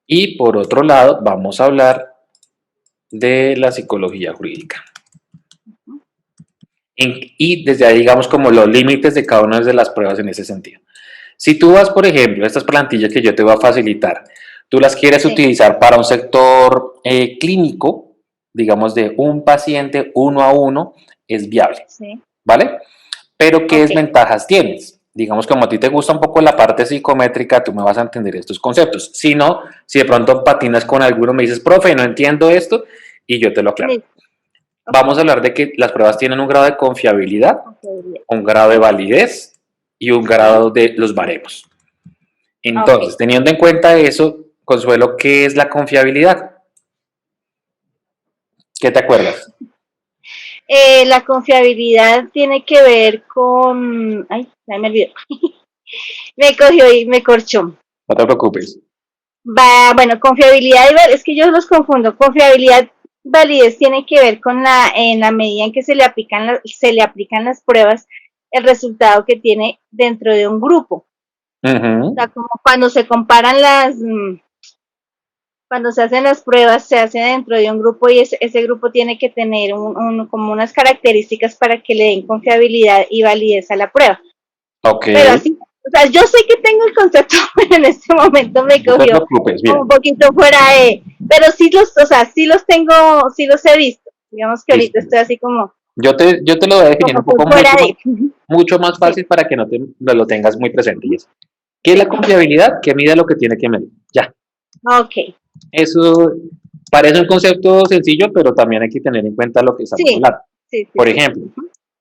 Y por otro lado, vamos a hablar de la psicología jurídica. Y desde ahí, digamos, como los límites de cada una de las pruebas en ese sentido. Si tú vas, por ejemplo, estas plantillas que yo te voy a facilitar, tú las quieres Sí, utilizar para un sector clínico, digamos, de un paciente uno a uno, es viable, sí, ¿vale? Pero ¿qué ok. desventajas tienes? Digamos, como a ti te gusta un poco la parte psicométrica, tú me vas a entender estos conceptos. Si no, si de pronto patinas con alguno, me dices, profe, no entiendo esto, y yo te lo aclaro. Listo, ok. Vamos a hablar de que las pruebas tienen un grado de confiabilidad, Confiabilidad. un grado de validez y un Sí, grado de los baremos. ok. Entonces, teniendo en cuenta eso, Consuelo, ¿qué es la confiabilidad? ¿Qué te acuerdas? La confiabilidad tiene que ver con... Ay, ya me olvidó. Me cogió y me corchó. No te preocupes. Va, bueno, confiabilidad es que yo los confundo. Confiabilidad, validez tiene que ver con en la medida en que se le aplican las pruebas, el resultado que tiene dentro de un grupo. Uh O sea, -huh. como cuando se comparan cuando se hacen las pruebas, se hace dentro de un grupo y ese grupo tiene que tener como unas características para que le den confiabilidad y validez a la prueba. Ok, Pero así, o sea, yo sé que tengo el concepto, pero en este momento me no te cogió preocupes, mira, como un poquito fuera pero sí o sea, sí los tengo, sí los he visto. Digamos que ahorita listo. estoy así Yo te lo voy a definir como un por poco fuera mucho más sí, fácil para que no lo tengas muy presente. Y es, ¿qué es la confiabilidad? Que mida lo que tiene que medir. Ya, ok, eso parece un concepto sencillo, pero también hay que tener en cuenta lo que estamos sí, hablando. sí, sí, Por sí, ejemplo,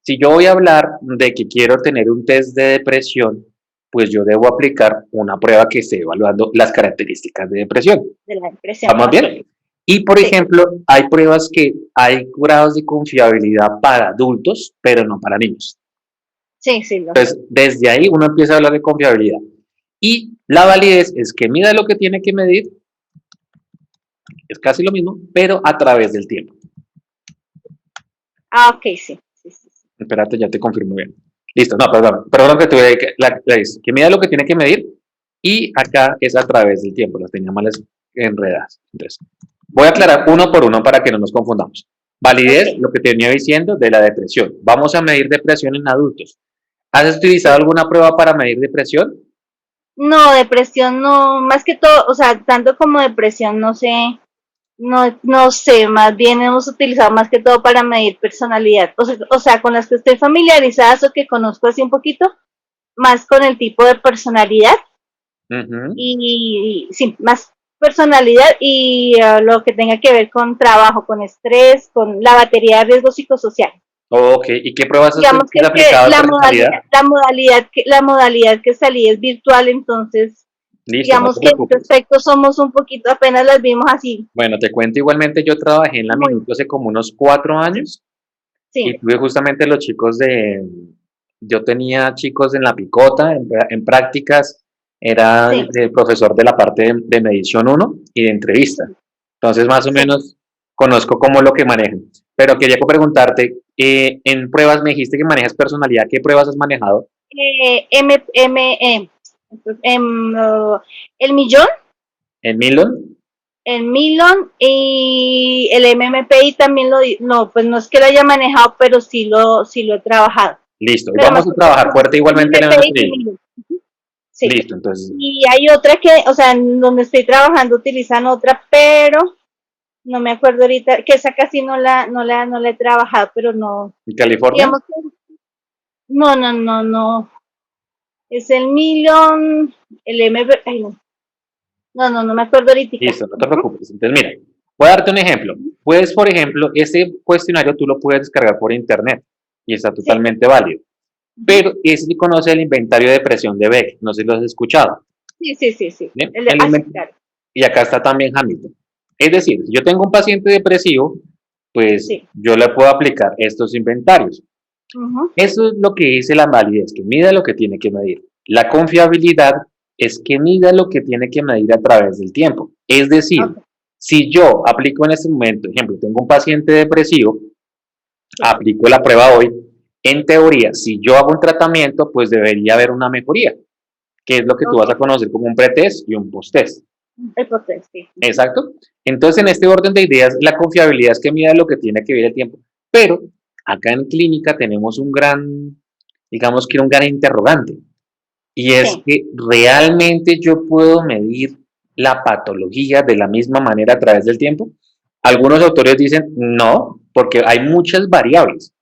si yo voy a hablar de que quiero tener un test de depresión, pues yo debo aplicar una prueba que esté evaluando las características de depresión. de la impresión, ¿Vamos ok, bien? Y por sí, ejemplo, hay pruebas que hay grados de confiabilidad para adultos, pero no para niños. sí, sí, lo sé. Entonces, desde ahí uno empieza a hablar de confiabilidad. Y la validez es que mida lo que tiene que medir, es casi lo mismo, pero a través del tiempo. Ah, ok, sí, sí, sí, sí. Espérate, ya te confirmo bien. Listo, no, perdón que tuve que mida lo que tiene que medir y acá es a través del tiempo, las tenía mal enredadas. Entonces, voy a aclarar uno por uno para que no nos confundamos. Validez, Ok, lo que te venía diciendo de la depresión. Vamos a medir depresión en adultos. ¿Has utilizado sí. alguna prueba para medir depresión? No, depresión no, más que todo, o sea, tanto como depresión, no sé, no sé, más bien hemos utilizado más que todo para medir personalidad. O sea, con las que estoy familiarizada o que conozco así un poquito, más con el tipo de personalidad Uh -huh. y sí, más personalidad y lo que tenga que ver con trabajo, con estrés, con la batería de riesgo psicosocial. Ok, ¿y qué pruebas has Digamos que aplicado de la personalidad? modalidad, la modalidad que salí es virtual, entonces Listo, no digamos te que en este preocupes. aspecto somos un poquito, apenas las vimos así, Bueno, te cuento igualmente, yo trabajé en la muy, Minuto hace como unos 4 años sí, y tuve justamente los chicos yo tenía chicos en la picota, en prácticas, era sí, el profesor de la parte de medición uno y de entrevista. sí, Entonces, más o sí. menos conozco cómo lo que manejan. Pero quería preguntarte, en pruebas me dijiste que manejas personalidad, ¿qué pruebas has manejado? El millón, ¿En Milon? el Milon y el MMPI también no, pues no es que lo haya manejado, pero sí lo he trabajado. Listo, y Pero vamos más a que todo trabajar con fuerte igualmente en el MMPI y MPI. Milon. Sí. Listo, entonces, Y hay otra o sea, en donde estoy trabajando utilizan otra, pero no me acuerdo ahorita, que esa casi no la he trabajado, pero no, ¿en California? digamos que no. Es el Million, el MP, ay no me acuerdo ahorita. Listo, no te preocupes. Entonces, mira, voy a darte un ejemplo. Puedes, por ejemplo, este cuestionario tú lo puedes descargar por internet y está Sí, totalmente válido. Pero ese sí conoce el inventario de presión de Beck, no sé si lo has escuchado. sí. ¿Bien? Sí, claro. Y acá está también Hamilton. Es decir, si yo tengo un paciente depresivo, pues Sí. yo le puedo aplicar estos inventarios. Ujú, Eso es lo que dice la validez, que mida lo que tiene que medir. La confiabilidad es que mida lo que tiene que medir a través del tiempo. Es decir, ok, si yo aplico en este momento, ejemplo, tengo un paciente depresivo, sí. aplico la prueba hoy, en teoría, si yo hago un tratamiento, pues debería haber una mejoría, que es lo que tú Ok, vas a conocer como un pretest y un posttest. El porcentaje, sí. Exacto. Entonces, en este orden de ideas, la confiabilidad es que mida lo que tiene que ver el tiempo. Pero acá en clínica tenemos un gran, digamos que un gran interrogante. Y es Sí, que realmente yo puedo medir la patología de la misma manera a través del tiempo. Algunos autores dicen no, porque hay muchas variables.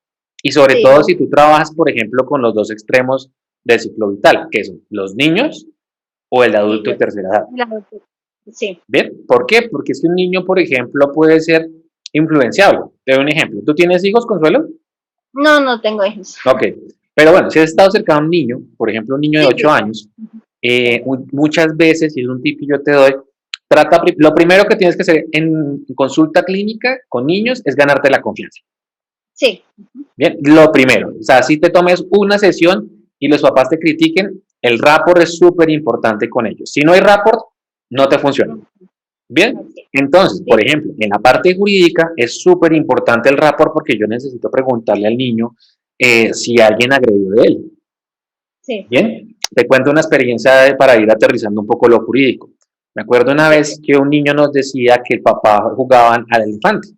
Y sobre sí, todo si tú trabajas, por ejemplo, con los dos extremos del ciclo vital, que son los niños o el sí, adulto de tercera edad. sí. ¿Bien? ¿Por qué? Porque es que un niño, por ejemplo, puede ser influenciable. Te doy un ejemplo. ¿Tú tienes hijos, Consuelo? No, no tengo hijos. Ok. Pero bueno, si has estado cerca de un niño, por ejemplo, un niño de Sí, 8 sí, claro. años, muchas veces, y es un tip que yo te doy, lo primero que tienes que hacer en consulta clínica con niños es ganarte la confianza. Sí, Bien, lo primero. O sea, si te tomes una sesión y los papás te critiquen, el rapport es súper importante con ellos. Si no hay rapport, no te funciona. Bien, ok, entonces, por sí, ejemplo, en la parte jurídica es súper importante el rapport porque yo necesito preguntarle al niño si alguien agredió de él. sí, Bien, te cuento una experiencia para ir aterrizando un poco lo jurídico. Me acuerdo una sí. vez que un niño nos decía que el papá jugaban al elefante.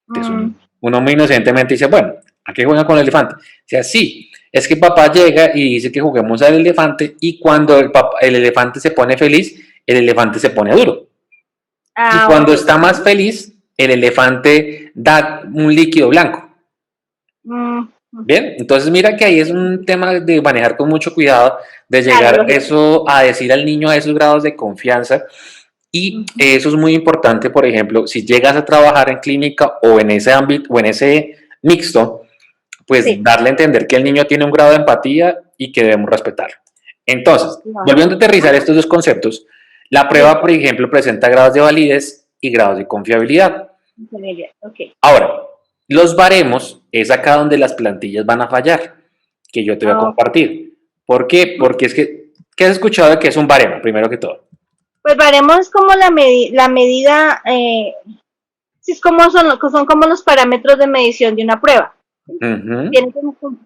Entonces Mm, uno muy inocentemente dice, bueno, ¿a qué juegan con el elefante? O sea, sí, es que papá llega y dice que juguemos al elefante y cuando el elefante se pone feliz, el elefante se pone duro. Y ah, ok. cuando está más Ujú. feliz, el elefante da un líquido blanco. Mm, Bien, entonces mira que ahí es un tema de manejar con mucho cuidado, de claro, llegar lógico. eso a decir al niño a esos grados de confianza. Y Ujú. eso es muy importante, por ejemplo, si llegas a trabajar en clínica o en ese ámbito o en ese mixto, pues Sí, darle a entender que el niño tiene un grado de empatía y que debemos respetarlo. Entonces, lógico. volviendo a aterrizar estos dos conceptos, la prueba, Listo. por ejemplo, presenta grados de validez y grados de confiabilidad. Ingeniería, ok. Ahora, los baremos es acá donde las plantillas van a fallar, que yo te voy a Ah, ok. compartir. ¿Por qué? Ujú. Porque es que, ¿qué has escuchado de que es un baremo, primero que todo? Pues veremos como la medida, sí, es como son como los parámetros de medición de una prueba. Ujú.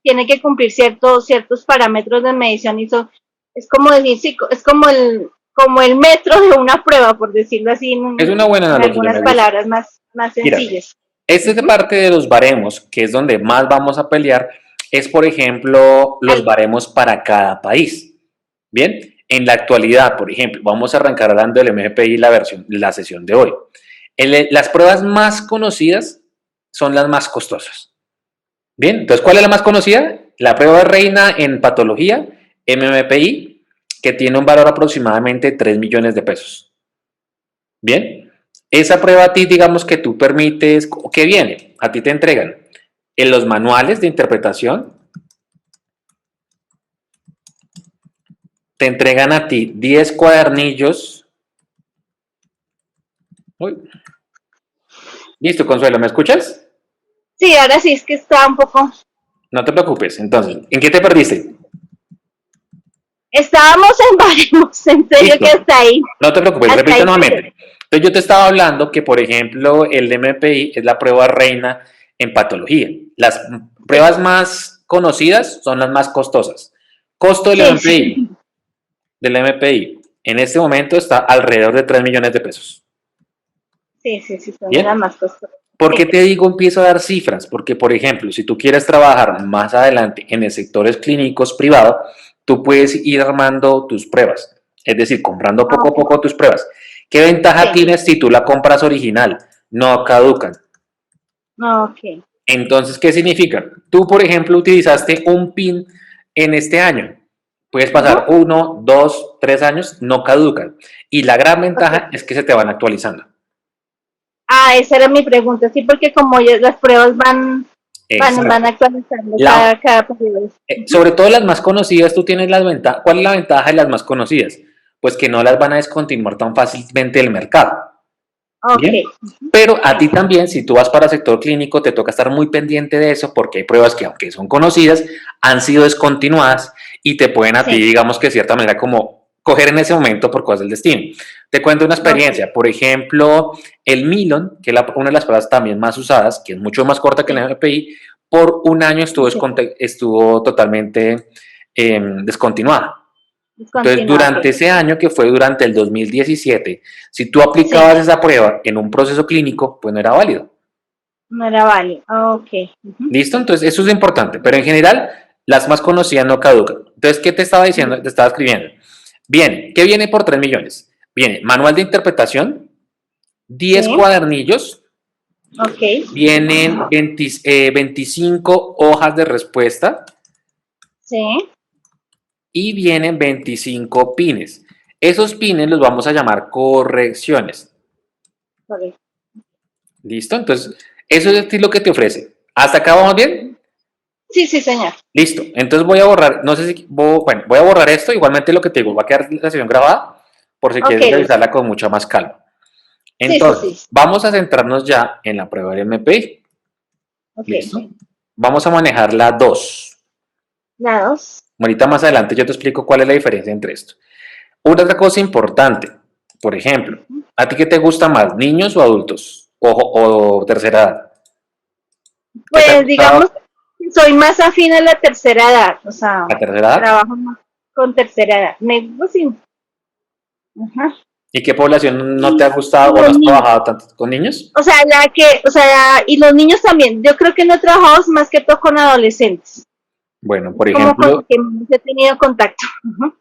Tiene que cumplir ciertos parámetros de medición y es como decir, sí, es como el metro de una prueba, por decirlo así, Es una buena en analogía, algunas me gusta. palabras más Mira, sencillas. esta es de Ujú. parte de los baremos, que es donde más vamos a pelear, es por ejemplo los Ahí, baremos para cada país. Bien, en la actualidad, por ejemplo, vamos a arrancar hablando del MGPI la sesión de hoy. Las pruebas más conocidas son las más costosas. Bien, entonces, ¿cuál es la más conocida? La prueba reina en patología, MMPI, que tiene un valor aproximadamente de 3 millones de pesos. Bien, esa prueba a ti, digamos que tú permites, ¿qué viene? A ti te entregan en los manuales de interpretación, te entregan a ti 10 cuadernillos. Uy, listo, Consuelo, ¿me escuchas? sí, ahora sí es que está un poco. No te preocupes. Entonces, ¿en qué te perdiste? Estábamos en varios, en serio que Listo, no te preocupes, hasta repito ahí me nuevamente. quedé. Entonces yo te estaba hablando que, por ejemplo, el MPI es la prueba reina en patología. Las Sí, pruebas más conocidas son las más costosas. Costo sí, sí, del MPI en este momento está alrededor de 3 millones de pesos. sí, son de las Bien, más costosas. ¿por qué Sí, te digo empiezo a dar cifras? Porque, por ejemplo, si tú quieres trabajar más adelante en el sectores clínicos privado, tú puedes ir armando tus pruebas, es decir, comprando ah, poco a ok, poco tus pruebas. ¿Qué ventaja sí, tienes si tú la compras original? No caducan. ok. Entonces, ¿qué significa? Tú, por ejemplo, utilizaste un PIN en este año. Puedes Ujú, pasar 1, 2, 3 años, no caducan. Y la gran ok. ventaja es que se te van actualizando. Ah, esa era mi pregunta, sí, porque como las pruebas van Exacto. actualizando La, cada periodo. Ujú, Sobre todo las más conocidas, tú tienes las ventajas. ¿Cuál es la ventaja de las más conocidas? Pues que no las van a descontinuar tan fácilmente del mercado. ok, Bien. Pero a sí, ti también, si tú vas para sector clínico, te toca estar muy pendiente de eso porque hay pruebas que, aunque son conocidas, han sido descontinuadas y te pueden a ti, sí, digamos que de cierta manera, como coger en ese momento por cosas del destino. Te cuento una ok, experiencia. Por ejemplo, el Milon, que es una de las pruebas también más usadas, que es mucho más corta que el sí, MPI, por un año ok. estuvo totalmente descontinuada. Entonces, Continúa, durante ok. ese año, que fue durante el 2017, si tú aplicabas Sí, esa prueba en un proceso clínico, pues no era válido. no era válido. Ok. Ujú. ¿Listo? Entonces, eso es importante. Pero en general, las más conocidas no caducan. Entonces, ¿qué te estaba diciendo? Te estaba escribiendo. Bien, ¿qué viene por 3 millones? Viene manual de interpretación, 10 Sí, cuadernillos, ok. vienen 25 hojas de respuesta Sí, y vienen 25 pines. Esos pines los vamos a llamar correcciones. correcto. ¿Listo? Entonces, eso es lo que te ofrece. ¿Hasta acá vamos bien? Sí, sí, señor. Listo. Entonces voy a borrar, no sé si, bueno, voy a borrar esto. Igualmente lo que te digo, va a quedar la sesión grabada por si Ok, quieres listo. revisarla con mucha más calma. Sí, sí, Entonces, sí. vamos a centrarnos ya en la prueba del MPI. Ok. ¿Listo? Vamos a manejar la 2. La dos. Ahorita más adelante yo te explico cuál es la diferencia entre esto. Una otra cosa importante, por ejemplo, ¿a ti qué te gusta más, niños o adultos? O tercera edad. ¿Qué te ha Pues digamos, gustado soy más afín a la tercera edad, o sea, la tercera edad? trabajo más con tercera edad. Me, pues, sí, ajá. ¿Y qué población no te ha Y gustado o no los has niños, trabajado tanto con niños? o sea, o sea, y los niños también. Yo creo que no he trabajado más que todo con adolescentes. Bueno, Es como con los que más he tenido contacto. Ajá.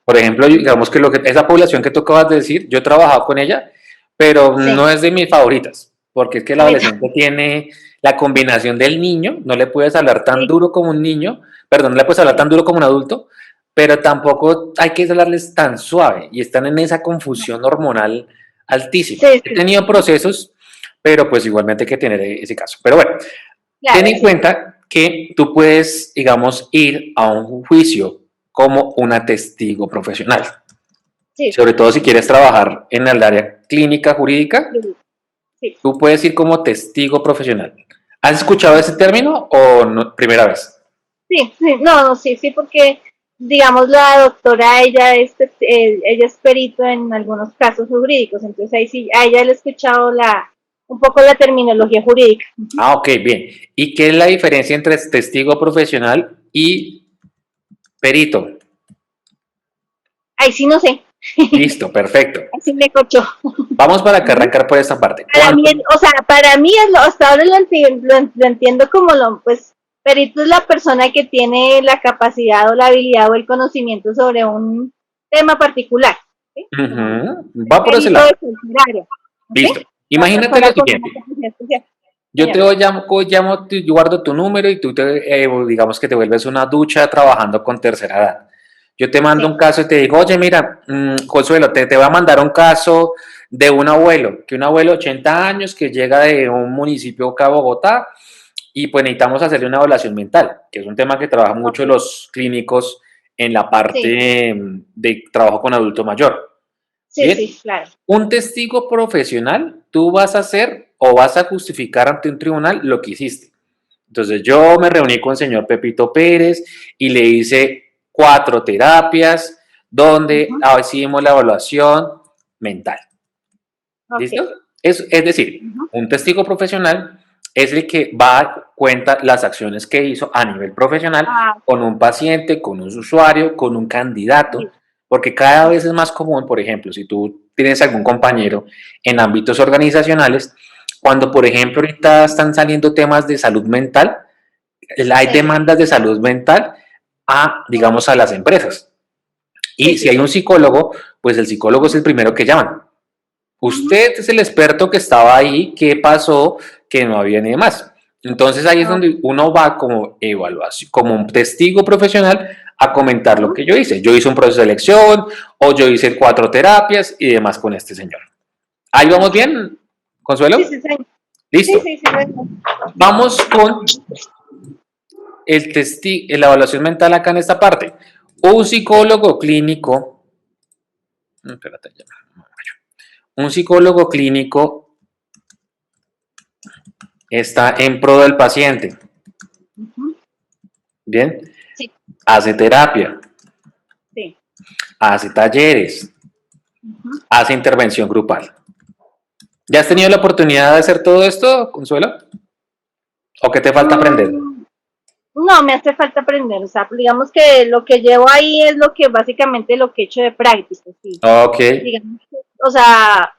digamos que, esa población que tú acabas de decir, yo he trabajado con ella, pero Sí, no es de mis favoritas, porque es que el a mí adolescente tiene la combinación del niño, no le puedes hablar tan también. duro como un niño, perdón, no le puedes hablar tan duro como un adulto, pero tampoco hay que hablarles tan suave y están en esa confusión hormonal altísima. Sí, He sí, tenido procesos, pero pues igualmente hay que tener ese caso. Pero bueno, ten claro, en sí. cuenta que tú puedes, digamos, ir a un juicio como una testigo profesional, Sí, sobre sí, todo si quieres trabajar en el área clínica jurídica, sí, sí. tú puedes ir como testigo profesional. ¿Has escuchado ese término o no, primera vez? Sí, sí, no, no, sí, sí, porque digamos la doctora, ella es perito en algunos casos jurídicos, entonces ahí sí, a ella le he escuchado un poco la terminología jurídica. Ah, ok, bien. ¿Y qué es la diferencia entre testigo profesional y perito? Ahí sí no sé, Listo, perfecto. ahí sí me cochó. Vamos para que arrancar por esta parte. Para mí, ¿Cuánto? o sea, para mí hasta ahora lo entiendo como pues, perito es la persona que tiene la capacidad o la habilidad o el conocimiento sobre un tema particular, ¿sí? Como Va el por ese perito de lado. cualquier área, ¿ok? Listo. La Imagínate lo persona con siguiente. una capacidad especial. Yo Señor. te llamo, yo guardo tu número y tú digamos que te vuelves una ducha trabajando con tercera edad. Yo te mando un Sí, caso y te digo, oye, mira, Consuelo, te voy a mandar un caso de un abuelo de 80 años que llega de un municipio acá a Bogotá y pues necesitamos hacerle una evaluación mental, que es un tema que trabajan ok, mucho los clínicos en la sí, parte de trabajo con adulto mayor. sí, Bien, sí, claro. un testigo profesional, tú vas a hacer o vas a justificar ante un tribunal lo que hiciste. Entonces yo me reuní con el señor Pepito Pérez y le hice 4 terapias donde Ujú, hicimos la evaluación mental. ok, ¿Listo? Es decir, ujú, un testigo profesional es el que va a cuenta las acciones que hizo a nivel profesional ah, con un paciente, con un usuario, con un candidato, sí, porque cada ok, vez es más común, por ejemplo, si tú tienes algún compañero en ámbitos organizacionales, cuando, por ejemplo, ahorita están saliendo temas de salud mental, hay sí, demandas de salud mental ok, digamos, a las empresas. sí, Y si sí, hay un sí. psicólogo, pues el psicólogo es el primero que llaman. Ujú, Usted es el experto que estaba ahí, qué pasó, que no había ni demás. Entonces ahí es ok, donde uno va como evaluación, como un testigo profesional a comentar lo ujú. que yo hice. Yo hice un proceso de elección o yo hice 4 terapias y demás con este señor. ¿Ahí vamos Ok. bien, Sí, Consuelo? sí, sí. Sí, Listo. sí, sí, bueno. Vamos con la evaluación mental acá en esta parte. Un psicólogo clínico, espérate, un psicólogo clínico está en pro del paciente, Ujú, ¿bien? sí, Hace terapia, sí. hace talleres, Ujú. hace intervención grupal. ¿Ya has tenido la oportunidad de hacer todo esto, Consuelo? ¿O qué te falta aprender? Mm, No, me hace falta aprender, o sea, digamos que lo que llevo ahí es lo que básicamente lo que he hecho de práctica, sí. Ok, Digamos que, o sea,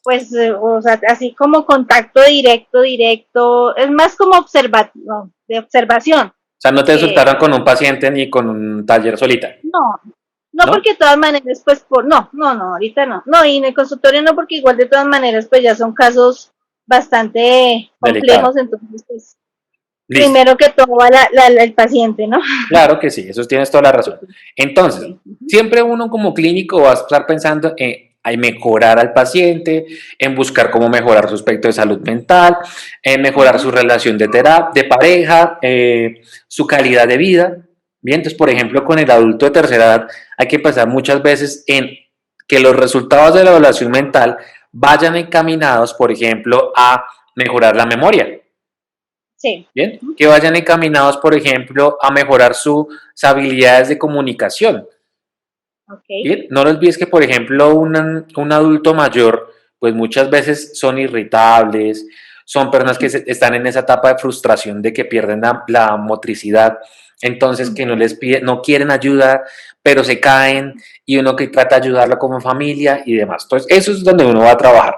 pues, o sea, así como contacto directo, directo, es más como no, de observación. o sea, no te Que resultaron con un paciente ni con un taller solita, no, no ¿no? porque de todas maneras, pues, no, ahorita no. No, y en el consultorio no, porque igual de todas maneras, pues ya son casos bastante Delicado. complejos, entonces, pues, Listo. primero que todo va el paciente, ¿no? Claro que sí, eso tienes toda la razón. Entonces, Sí. siempre uno como clínico va a estar pensando en mejorar al paciente, en buscar cómo mejorar su aspecto de salud mental, en mejorar su Ujú, relación de terapia, de pareja, su calidad de vida. Bien, entonces, por ejemplo, con el adulto de tercera edad hay que pensar muchas veces en que los resultados de la evaluación mental vayan encaminados, por ejemplo, a mejorar la memoria. sí. Bien, Ujú, que vayan encaminados, por ejemplo, a mejorar sus habilidades de comunicación. ok. Bien, no olvides que, por ejemplo, un adulto mayor, pues muchas veces son irritables, son personas que están en esa etapa de frustración de que pierden la motricidad, entonces que no Ujú, les pide, no quieren ayuda, pero se caen y uno que trata de ayudarlo como familia y demás. Entonces, eso es donde uno va a trabajar.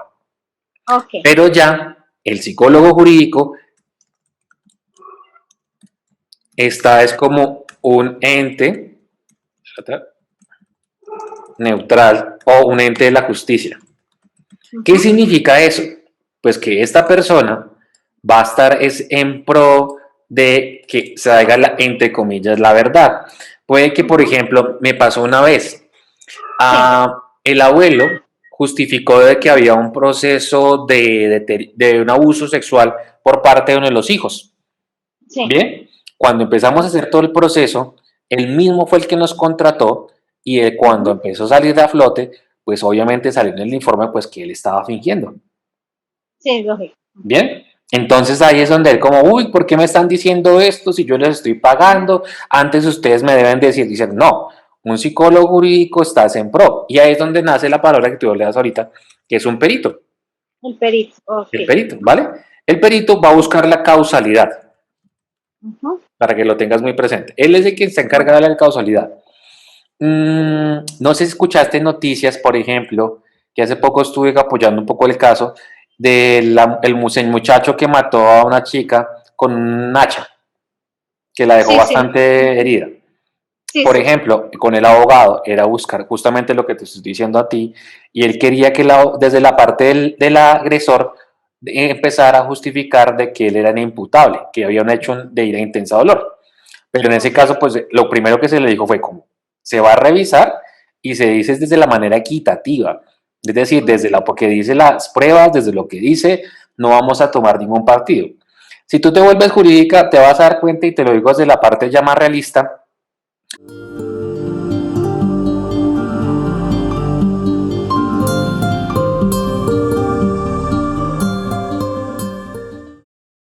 ok. Pero ya el psicólogo jurídico está es como un ente neutral o un ente de la justicia. ¿Qué Ujú, significa eso? Pues que esta persona va a estar es en pro de que se haga la, entre comillas, la verdad. Puede que, por ujú, ejemplo, me pasó una vez, sí, el abuelo justificó de que había un proceso de un abuso sexual por parte de uno de los hijos. sí. Bien, cuando empezamos a hacer todo el proceso, él mismo fue el que nos contrató y cuando Ujú, empezó a salir a flote, pues obviamente salió en el informe pues que él estaba fingiendo. sí, lógico. Ujú, Bien, entonces ahí es donde él como, uy, ¿por qué me están diciendo esto si yo les estoy ujú. pagando? Antes ustedes me deben decir, dicen, no, un psicólogo jurídico está en pro. Y ahí es donde nace la palabra que tú le das ahorita, que es un perito. El perito, ok. El perito, ¿vale? El perito va a buscar la causalidad, Ujú, para que lo tengas muy presente. Él es el que se encarga de la causalidad. No sé si escuchaste noticias, por ejemplo, que hace poco estuve apoyando un poco el caso del el muchacho que mató a una chica con un hacha, que la dejó sí, sí, bastante herida. sí, Por sí. ejemplo, con el abogado era buscar justamente lo que te estoy diciendo a ti, y él quería que desde la parte del agresor empezara a justificar de que él era inimputable, que había un hecho de ira intensa dolor. Pero en ese Ok. caso, pues lo primero que se le dijo fue como, se va a revisar y se dice desde la manera equitativa, es decir, desde Ujú, lo que dice las pruebas, desde lo que dice, no vamos a tomar ningún partido. Si tú te vuelves jurídica, te vas a dar cuenta, y te lo digo desde la parte ya más realista,